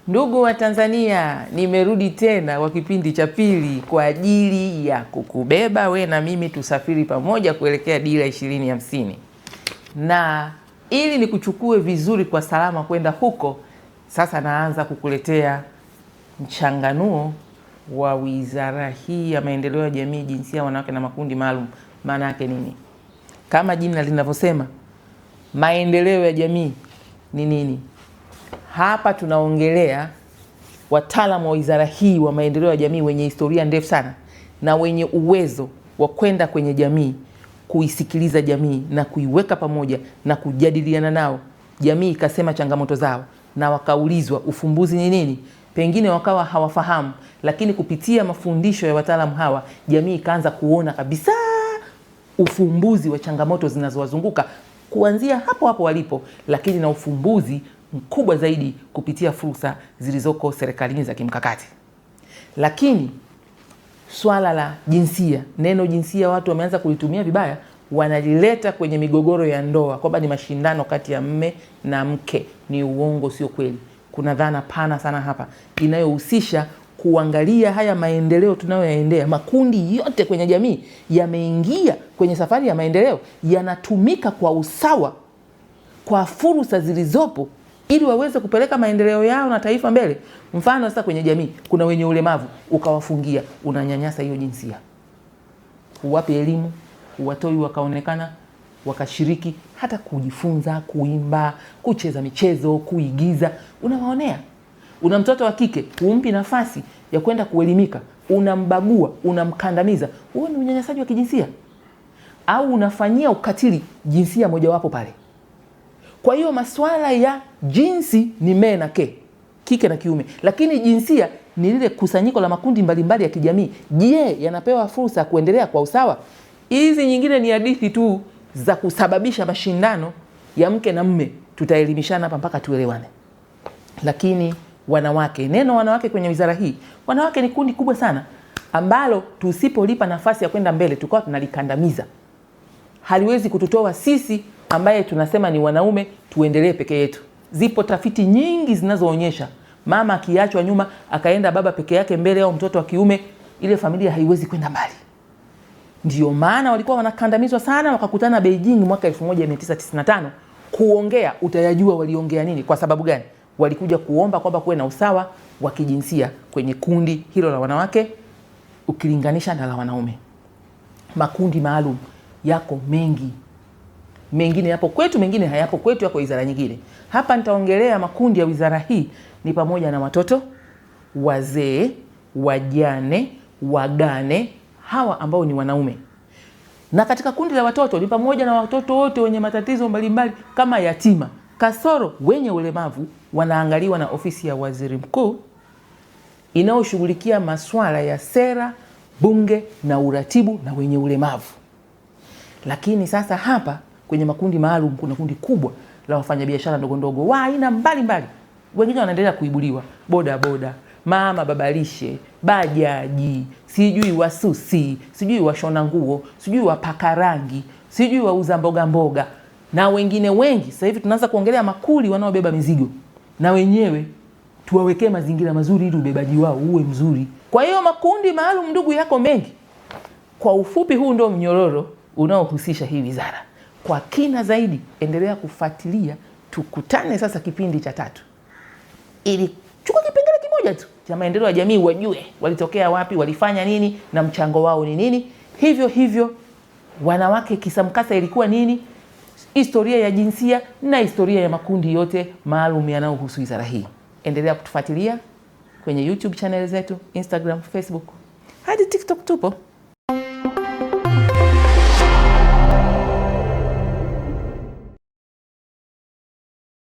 Ndugu wa Tanzania, nimerudi tena kwa kipindi cha pili kwa ajili ya kukubeba we na mimi tusafiri pamoja kuelekea dira 2050. Na ili nikuchukue vizuri kwa salama kwenda huko, sasa naanza kukuletea mchanganuo wa wizara hii ya maendeleo ya jamii, jinsia, wanawake na makundi maalum. Maana yake nini? Kama jina linavyosema, maendeleo ya jamii ni nini? Hapa tunaongelea wataalamu wa wizara hii wa maendeleo ya jamii wenye historia ndefu sana na wenye uwezo wa kwenda kwenye jamii, kuisikiliza jamii na kuiweka pamoja na kujadiliana nao. Jamii ikasema changamoto zao na wakaulizwa ufumbuzi ni nini. Pengine wakawa hawafahamu, lakini kupitia mafundisho ya wataalamu hawa, jamii ikaanza kuona kabisa ufumbuzi wa changamoto zinazowazunguka kuanzia hapo hapo walipo, lakini na ufumbuzi mkubwa zaidi kupitia fursa zilizoko serikalini za kimkakati. Lakini swala la jinsia, neno jinsia watu wameanza kulitumia vibaya, wanalileta kwenye migogoro ya ndoa kwamba ni mashindano kati ya mme na mke. Ni uongo, sio kweli. Kuna dhana pana sana hapa inayohusisha kuangalia haya maendeleo tunayoyaendea. Makundi yote kwenye jamii yameingia kwenye safari ya maendeleo, yanatumika kwa usawa kwa fursa zilizopo ili waweze kupeleka maendeleo yao na taifa mbele. Mfano sasa kwenye jamii kuna wenye ulemavu, ukawafungia, unanyanyasa hiyo jinsia. Uwape elimu, uwatoi wakaonekana, wakashiriki hata kujifunza, kuimba, kucheza michezo, kuigiza, unawaonea. Una mtoto wa kike, umpi nafasi ya kwenda kuelimika, unambagua, unamkandamiza. Huo ni unyanyasaji wa kijinsia. Au unafanyia ukatili jinsia mojawapo pale. Kwa hiyo masuala ya jinsi ni me na ke, kike na kiume, lakini jinsia ni lile kusanyiko la makundi mbalimbali ya kijamii. Je, yanapewa fursa kuendelea kwa usawa? Hizi nyingine ni hadithi tu za kusababisha mashindano ya mke na mme. Tutaelimishana hapa mpaka tuelewane. Lakini wanawake, neno wanawake kwenye wizara hii, wanawake ni kundi kubwa sana ambalo tusipolipa nafasi ya kwenda mbele tukawa tunalikandamiza. Haliwezi kututoa sisi ambaye tunasema ni wanaume tuendelee peke yetu. Zipo tafiti nyingi zinazoonyesha mama akiachwa nyuma akaenda baba peke yake mbele au mtoto wa kiume, ile familia haiwezi kwenda mbali. Ndio maana walikuwa wanakandamizwa sana, wakakutana Beijing mwaka 1995 kuongea. Utayajua waliongea nini, kwa sababu gani? Walikuja kuomba kwamba kuwe na usawa wa kijinsia kwenye kundi hilo la wanawake ukilinganisha na la wanaume. Makundi maalum yako mengi. Mengine yapo kwetu, mengine hayapo kwetu, yako wizara nyingine. Hapa nitaongelea makundi ya wizara hii ni pamoja na watoto, wazee, wajane, wagane, hawa ambao ni wanaume. Na katika kundi la watoto ni pamoja na watoto wote wenye matatizo mbalimbali kama yatima, kasoro, wenye ulemavu, wanaangaliwa na ofisi ya waziri mkuu inayoshughulikia masuala ya sera, bunge na uratibu na wenye ulemavu. Lakini sasa hapa kwenye makundi maalum kuna kundi kubwa la wafanyabiashara ndogo ndogo wa aina mbalimbali. Wengine wanaendelea kuibuliwa, boda boda, mama babalishe, bajaji, sijui wasusi, sijui washona nguo, sijui wapaka rangi, sijui wauza mboga mboga, na wengine wengi. Sasa hivi tunaanza kuongelea makuli wanaobeba mizigo, na wenyewe tuwawekee mazingira mazuri ili ubebaji wao uwe mzuri. Kwa hiyo makundi maalum, ndugu, yako mengi. Kwa ufupi, huu ndio mnyororo unaohusisha hii wizara. Kwa kina zaidi, endelea kufuatilia. Tukutane sasa kipindi cha 3 ili chukua kipengele kimoja tu cha maendeleo ya jamii, wajue walitokea wapi, walifanya nini na mchango wao ni nini. Hivyo hivyo wanawake kisamkasa ilikuwa nini, historia ya jinsia na historia ya makundi yote maalum yanayohusu wizara hii. Endelea kutufuatilia kwenye YouTube channel zetu, Instagram, Facebook, hadi TikTok tupo.